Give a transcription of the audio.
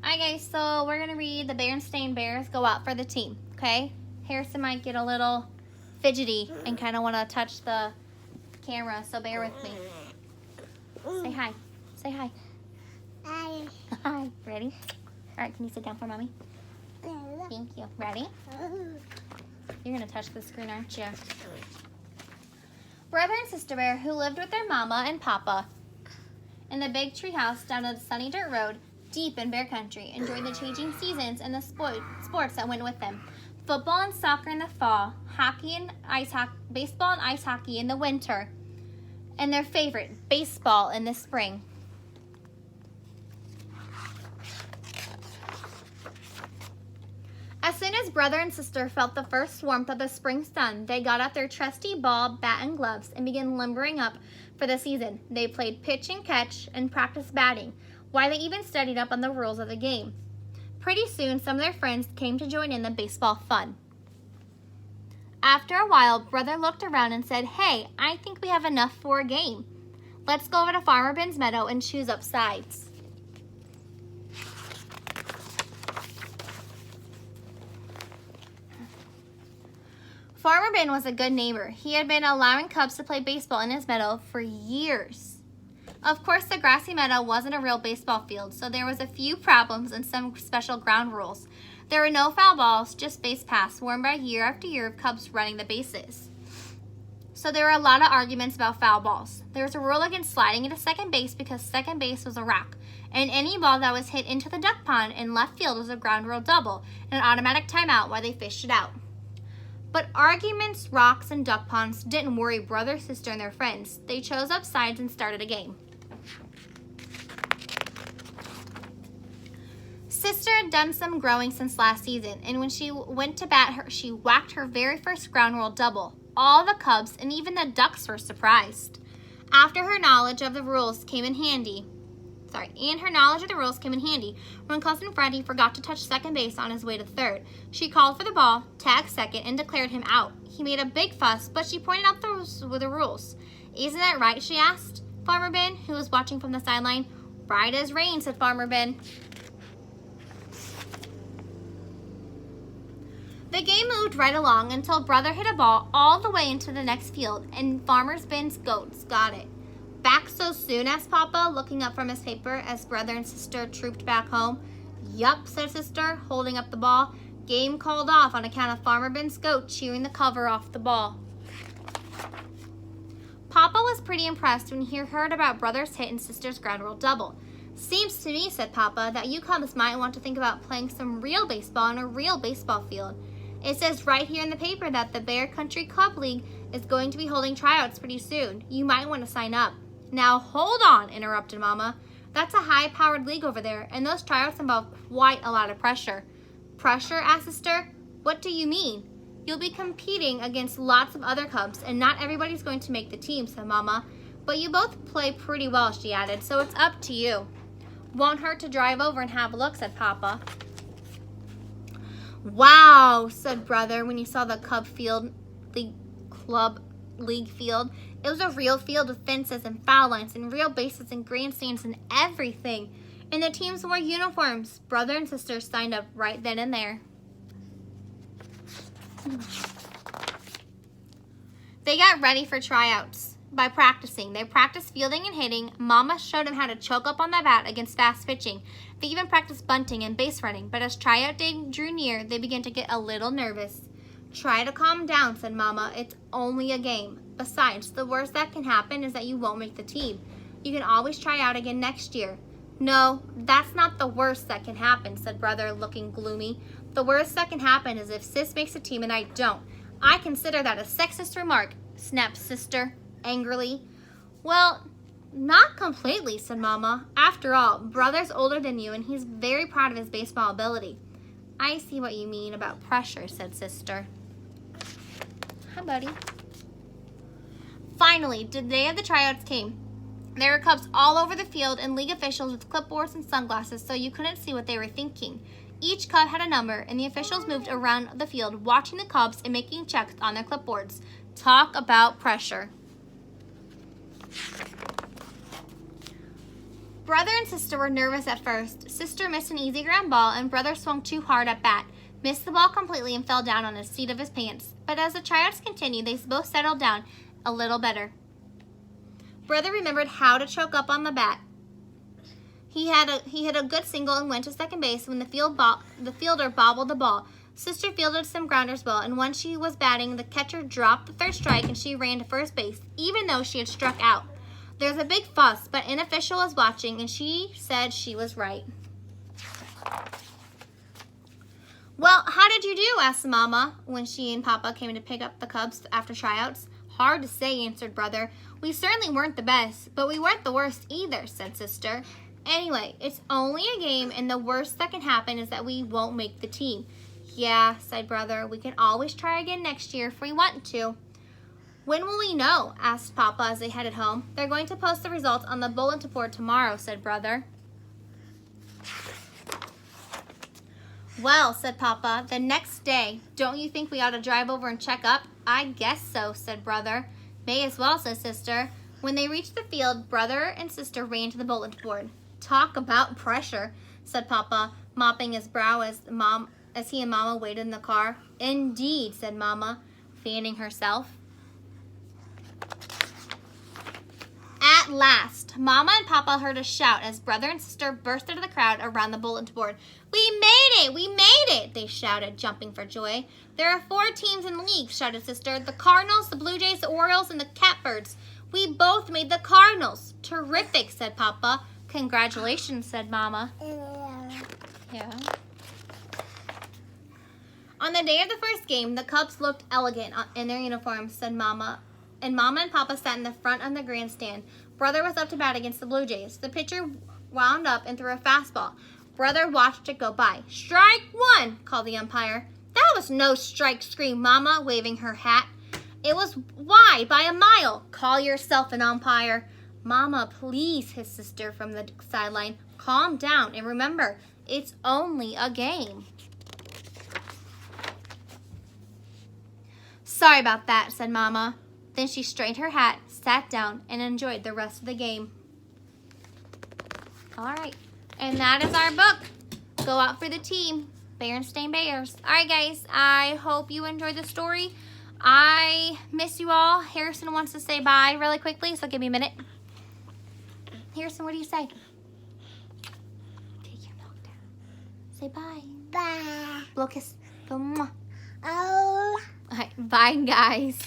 Alright guys, so we're going to read the Berenstain Bears go out for the team, okay? Harrison might get a little fidgety and kind of want to touch the camera, so bear with me. Say hi. Say hi. Hi. Hi. Ready? Alright, can you sit down for mommy? Thank you. Ready? You're going to touch the screen, aren't you? Brother and sister bear who lived with their mama and papa in the big tree house down the sunny dirt road deep in bear country enjoyed the changing seasons and the sports that went with them. Football and soccer in the fall, baseball and ice hockey in the winter, and their favorite, baseball in the spring. As soon as brother and sister felt the first warmth of the spring sun, they got out their trusty ball, bat, and gloves and began limbering up for the season. They played pitch and catch and practiced batting, while they even studied up on the rules of the game. Pretty soon, some of their friends came to join in the baseball fun. After a while, brother looked around and said, "Hey, I think we have enough for a game. Let's go over to Farmer Ben's meadow and choose up sides." Farmer Ben was a good neighbor. He had been allowing cubs to play baseball in his meadow for years. Of course, the grassy meadow wasn't a real baseball field, so there was a few problems and some special ground rules. There were no foul balls, just base paths worn by year after year of cubs running the bases. So there were a lot of arguments about foul balls. There was a rule against sliding into second base because second base was a rock, and any ball that was hit into the duck pond in left field was a ground rule double and an automatic timeout while they fished it out. But arguments, rocks, and duck ponds didn't worry brother, sister, and their friends. They chose up sides and started a game. Sister had done some growing since last season, and when she went to bat, she whacked her very first ground rule double. All the cubs and even the ducks were surprised. Her knowledge of the rules came in handy when cousin Freddie forgot to touch second base on his way to third. She called for the ball, tagged second, and declared him out. He made a big fuss, but she pointed out the rules. "Isn't that right?" she asked Farmer Ben, who was watching from the sideline. "Right as rain," said Farmer Ben. The game moved right along until brother hit a ball all the way into the next field, and Farmer Ben's goats got it. "Back so soon?" asked Papa, looking up from his paper as brother and sister trooped back home. "Yup," said sister, holding up the ball. "Game called off on account of Farmer Ben's goat cheering the cover off the ball." Papa was pretty impressed when he heard about brother's hit and sister's ground rule double. "Seems to me," said Papa, "that you cubs might want to think about playing some real baseball on a real baseball field. It says right here in the paper that the Bear Country Club League is going to be holding tryouts pretty soon. You might want to sign up." "Now hold on," interrupted Mama. "That's a high-powered league over there, and those tryouts involve quite a lot of pressure." "Pressure?" asked sister. "What do you mean?" "You'll be competing against lots of other cubs, and not everybody's going to make the team," said Mama. "But you both play pretty well," she added, "so it's up to you." "Won't hurt to drive over and have a look," said Papa. "Wow," said brother when he saw the club league field. It was a real field with fences and foul lines and real bases and grandstands and everything. And the teams wore uniforms. Brother and sister signed up right then and there. They got ready for tryouts by practicing. They practiced fielding and hitting. Mama showed them how to choke up on the bat against fast pitching. They even practiced bunting and base running. But as tryout day drew near, they began to get a little nervous. "Try to calm down," said Mama. "It's only a game. Besides, the worst that can happen is that you won't make the team. You can always try out again next year." "No, that's not the worst that can happen," said brother, looking gloomy. "The worst that can happen is if sis makes a team and I don't. I consider that a sexist remark," snapped sister angrily. "Well, not completely," said Mama. "After all, brother's older than you and he's very proud of his baseball ability." "I see what you mean about pressure," said sister. "Hi, buddy." Finally, the day of the tryouts came. There were cubs all over the field and league officials with clipboards and sunglasses so you couldn't see what they were thinking. Each cub had a number, and the officials moved around the field watching the cubs and making checks on their clipboards. Talk about pressure. Brother and sister were nervous at first. Sister missed an easy ground ball, and brother swung too hard at bat, missed the ball completely, and fell down on the seat of his pants. But as the tryouts continued, they both settled down a little better. Brother remembered how to choke up on the bat. He hit a good single and went to second base when the fielder bobbled the ball. Sister fielded some grounders well, and when she was batting, the catcher dropped the third strike and she ran to first base, even though she had struck out. There was a big fuss, but an official was watching, and she said she was right. Well, how did you do? Asked Mama when she and Papa came to pick up the Cubs after tryouts. Hard to say, answered Brother. We certainly weren't the best, but we weren't the worst either, said Sister. Anyway, it's only a game, and the worst that can happen is that we won't make the team. Yeah, sighed Brother. We can always try again next year if we want to. When will we know? Asked Papa as they headed home. They're going to post the results on the bulletin board tomorrow, said Brother. Well, said Papa, the next day, don't you think we ought to drive over and check up? I guess so, said Brother. May as well, said Sister. When they reached the field, Brother and Sister ran to the bulletin board. Talk about pressure, said Papa, mopping his brow as he and Mama waited in the car. Indeed, said Mama, fanning herself. At last, Mama and Papa heard a shout as Brother and Sister burst into the crowd around the bulletin board. We made it! We made it! They shouted, jumping for joy. There are 4 teams in the league, shouted Sister. The Cardinals, the Blue Jays, the Orioles, and the Catbirds. We both made the Cardinals. Terrific, said Papa. Congratulations, said Mama. Yeah. On the day of the first game, the Cubs looked elegant in their uniforms, said Mama. And Mama and Papa sat in the front of the grandstand. Brother was up to bat against the Blue Jays. The pitcher wound up and threw a fastball. Brother watched it go by. Strike 1, called the umpire. That was no strike, screamed Mama, waving her hat. It was wide by a mile. Call yourself an umpire. Mama, please, his sister from the sideline. Calm down and remember, it's only a game. Sorry about that, said Mama. Then she straightened her hat, sat down, and enjoyed the rest of the game. All right. And that is our book. Go out for the team. Berenstain Bears. All right, guys. I hope you enjoyed the story. I miss you all. Harrison wants to say bye really quickly, so give me a minute. Harrison, what do you say? Take your milk down. Say bye. Bye. Blow kiss. Go mwah. Oh. All right. Bye, guys.